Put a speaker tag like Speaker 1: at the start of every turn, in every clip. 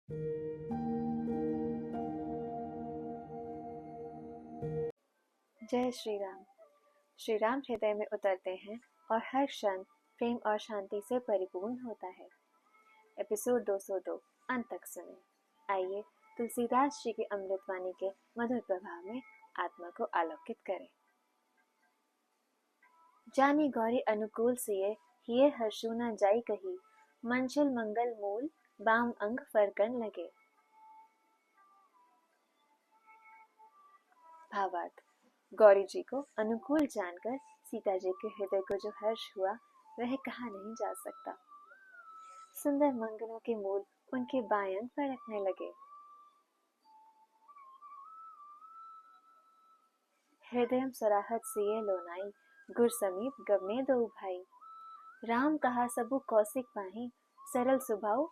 Speaker 1: जय श्री राम। श्री राम हृदय में उतरते हैं और हर क्षण प्रेम और शांति से परिपूर्ण होता है। एपिसोड 202 अंत तक सुने। आइए तुलसीदास जी की अमृतवाणी के मधुर प्रभाव में आत्मा को आलोकित करें। जानी गौरी अनुकूल सिए हिये हर्षु न जाई कही, मंजिल मंगल मूल बाम अंग फरकन लगे। भावार्थ: गौरी जी को अनुकूल जानकर सीता जी के हृदय को जो हर्ष हुआ वह कहा नहीं जा सकता। सुंदर मंगलों के मूल उनके बाएं अंग पर रखने लगे। हृदयम सराहत सिए लोनाई, गुर समीप गवने दो भाई। राम कहा सबु कौशिक पाही, सरल सुभाव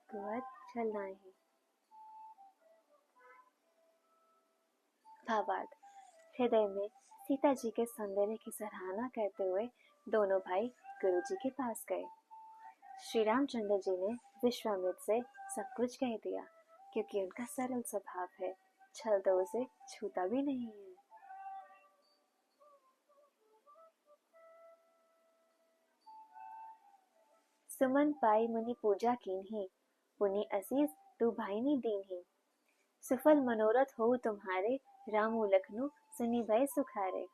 Speaker 1: गुअत छल नाही। भावार्थ: हृदय में सीता जी के सौंदर्य की सराहना करते हुए दोनों भाई गुरु जी के पास गए। श्री रामचंद्र जी ने विश्वामित्र से सब कुछ कह दिया, क्योंकि उनका सरल स्वभाव है, छल तो उसे छूता भी नहीं है। सुमन पाई मुनि पूजा कीन्ही, पुनि असीस तू भाईनी दीन्ही। सुफल मनोरथ हो तुम्हारे, रामू लखनऊ सुनि भय सुखारे।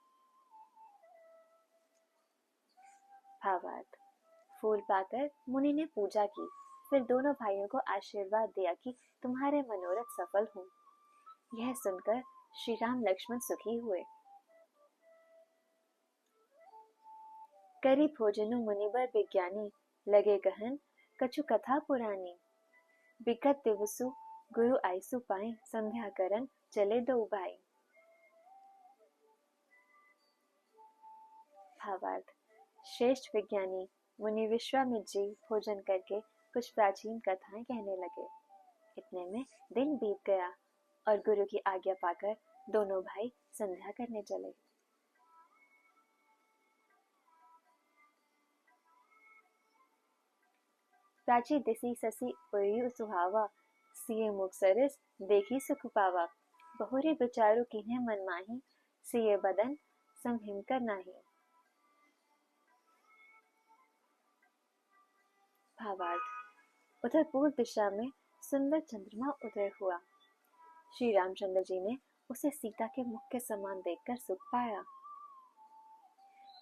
Speaker 1: भावार्थ: फूल पाकर मुनि ने पूजा की, फिर दोनों भाइयों को आशीर्वाद दिया कि तुम्हारे मनोरथ सफल हो। यह सुनकर श्री राम लक्ष्मण सुखी हुए। करी भोजनु मुनिबर विज्ञानी, लगे कहन कछु कथा पुरानी। बिकट दिवसु गुरु आईसु पाए, संध्या करन चले दो भाई। भावार्थ: श्रेष्ठ विज्ञानी मुनि विश्वामित्र जी भोजन करके कुछ प्राचीन कथाएं कहने लगे। इतने में दिन बीत गया और गुरु की आज्ञा पाकर दोनों भाई संध्या करने चले। प्राची दिसी ससी उयु सुहावा, सिए मुख सरिस देखी सुख पावा। बहुरे विचारु कीन्हे मन माही, सिए बदन सम हिमकर नाही। भावार्थ: उधर पूर्व दिशा में सुंदर चंद्रमा उदय हुआ। श्री रामचंद्र जी ने उसे सीता के मुख के समान देखकर सुख पाया।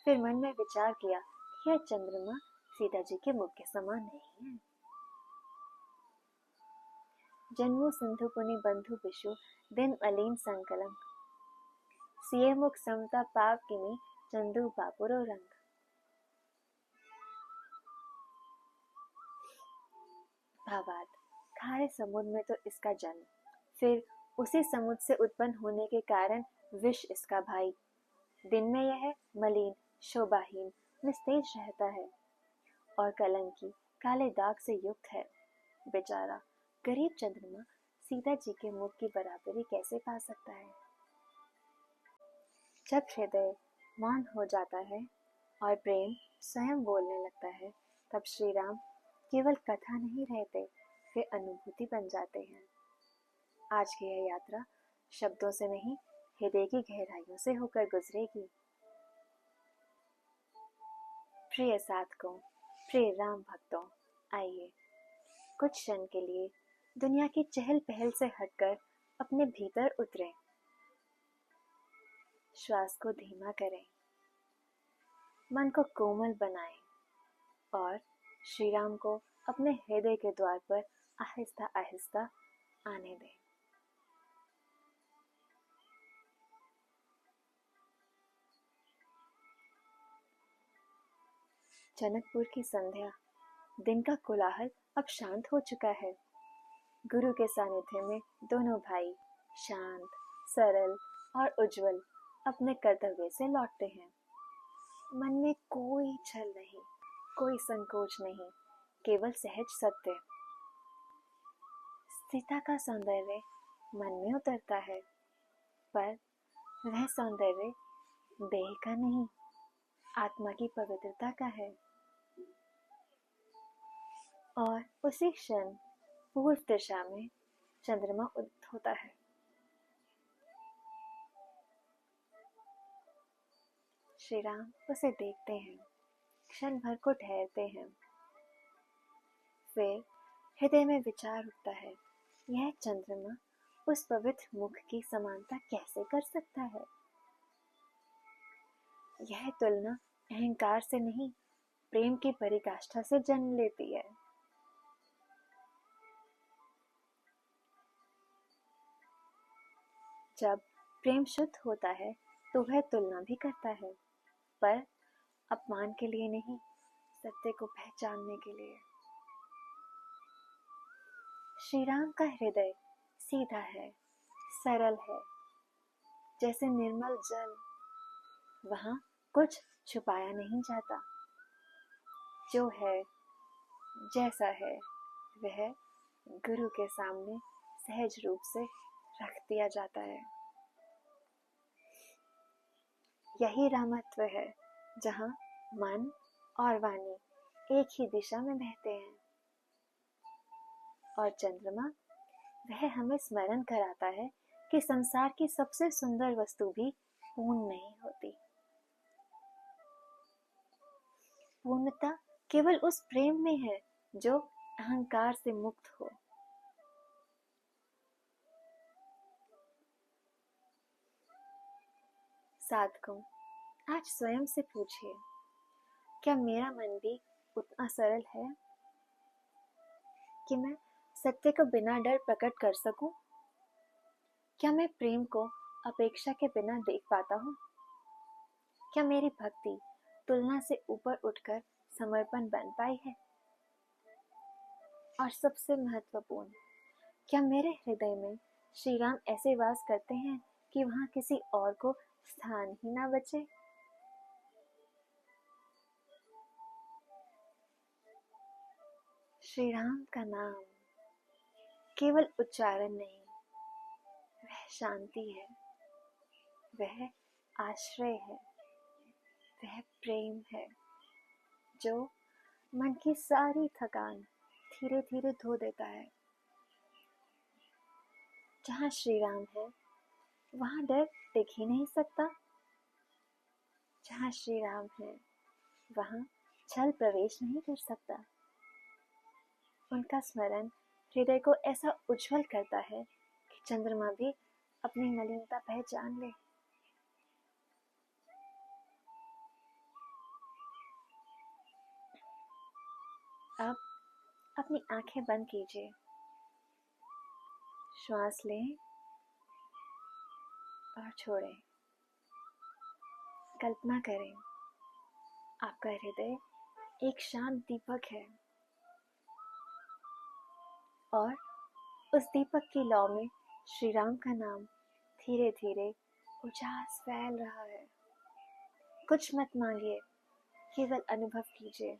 Speaker 1: फिर मन में विचार किया, यह चंद्रमा सीता जी के मुख के समान नहीं है। जन्मु सिंधु पुनि बंधु विशु, दिन अलीन संकलम। सिए मुख समता पाव किमी, चंदु बापुरो रंग। भावार्थ: खारे समुद्र में तो इसका जन्म, फिर उसी समुद्र से उत्पन्न होने के कारण विष इसका भाई। दिन में यह मलिन शोभाहीन निस्तेज रहता है और कलंकी काले दाग से युक्त है। बेचारा गरीब चंद्रमा सीता जी के मुख की बराबरी कैसे पा सकता है। जब हृदय मौन हो जाता है और प्रेम स्वयं बोलने लगता है, तब श्री राम केवल कथा नहीं रहते, वे अनुभूति बन जाते हैं। आज की यह यात्रा शब्दों से नहीं, हृदय की गहराइयों से होकर गुजरेगी। प्रिय साधकों, प्रिय राम भक्तों, आइए कुछ क्षण के लिए दुनिया की चहल पहल से हटकर अपने भीतर उतरें। श्वास को धीमा करें, मन को कोमल बनाएं और श्री राम को अपने हृदय के द्वार पर आहिस्ता आहिस्ता आने दें। जनकपुर की संध्या, दिन का कोलाहल अब शांत हो चुका है। गुरु के सानिध्य में दोनों भाई शांत, सरल और उज्जवल अपने कर्तव्य से लौटते हैं। मन में कोई छल नहीं, कोई संकोच नहीं, केवल सहज सत्य। सीता का सौंदर्य मन में उतरता है, पर वह सौंदर्य देह का नहीं, आत्मा की पवित्रता का है। और उसी क्षण पूर्व दिशा में चंद्रमा उदित होता है। श्री राम उसे देखते हैं, क्षण भर को ठहरते हैं, फिर हृदय में विचार उठता है, यह चंद्रमा उस पवित्र मुख की समानता कैसे कर सकता है? यह तुलना अहंकार से नहीं, प्रेम की परिकाष्ठा से जन्म लेती है। जब प्रेम शुद्ध होता है तो वह तुलना भी करता है, पर अपमान के लिए नहीं, सत्य को पहचानने के लिए। श्री राम का हृदय सीधा है, सरल है, जैसे निर्मल जल। वहां कुछ छुपाया नहीं जाता। जो है, जैसा है, वह गुरु के सामने सहज रूप से रख दिया जाता है। यही रामत्व है, जहां मन और वाणी एक ही दिशा में बहते हैं। और चंद्रमा, वह हमें स्मरण कराता है कि संसार की सबसे सुंदर वस्तु भी पूर्ण नहीं होती। पूर्णता केवल उस प्रेम में है जो अहंकार से मुक्त हो। साधकों, आज स्वयं से पूछिए, क्या मेरा मन भी उतना सरल है कि मैं सत्य को बिना डर प्रकट कर सकूं? क्या मैं प्रेम को अपेक्षा के बिना देख पाता हूं? क्या मेरी भक्ति तुलना से ऊपर उठकर समर्पण बन पाई है? और सबसे महत्वपूर्ण, क्या मेरे हृदय में श्री राम ऐसे वास करते हैं कि वहां किसी और को स्थान ही ना बचे? श्री राम का नाम केवल उच्चारण नहीं, वह शांति है, वह आश्रय है, वह प्रेम है जो मन की सारी थकान धीरे धीरे धो देता है। जहाँ श्री राम है, वहाँ डर टिक ही नहीं सकता। जहाँ श्री राम है, वहाँ छल प्रवेश नहीं कर सकता। उनका स्मरण हृदय को ऐसा उज्जवल करता है कि चंद्रमा भी अपनी मलिनता पहचान ले। अब अपनी आंखें बंद कीजिए, श्वास लें और छोड़ें। कल्पना करें, आपका हृदय एक शांत दीपक है और उस दीपक की लौ में श्री राम का नाम धीरे धीरे उजास फैल रहा है। कुछ मत मांगिए, केवल अनुभव कीजिए।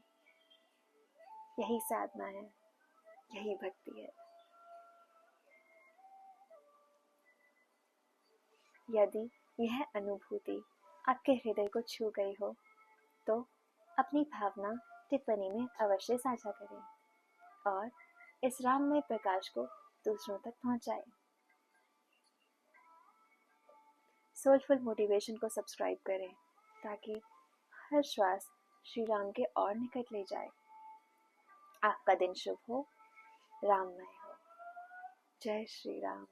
Speaker 1: यही साधना है, यही भक्ति है। यदि यह अनुभूति आपके हृदय को छू गई हो तो अपनी भावना टिप्पणी में अवश्य साझा करें और इस राममय प्रकाश को दूसरों तक पहुंचाएं। सोलफुल मोटिवेशन को सब्सक्राइब करें ताकि हर श्वास श्री राम के और निकट ले जाए। आपका दिन शुभ हो, राममय हो। जय श्री राम।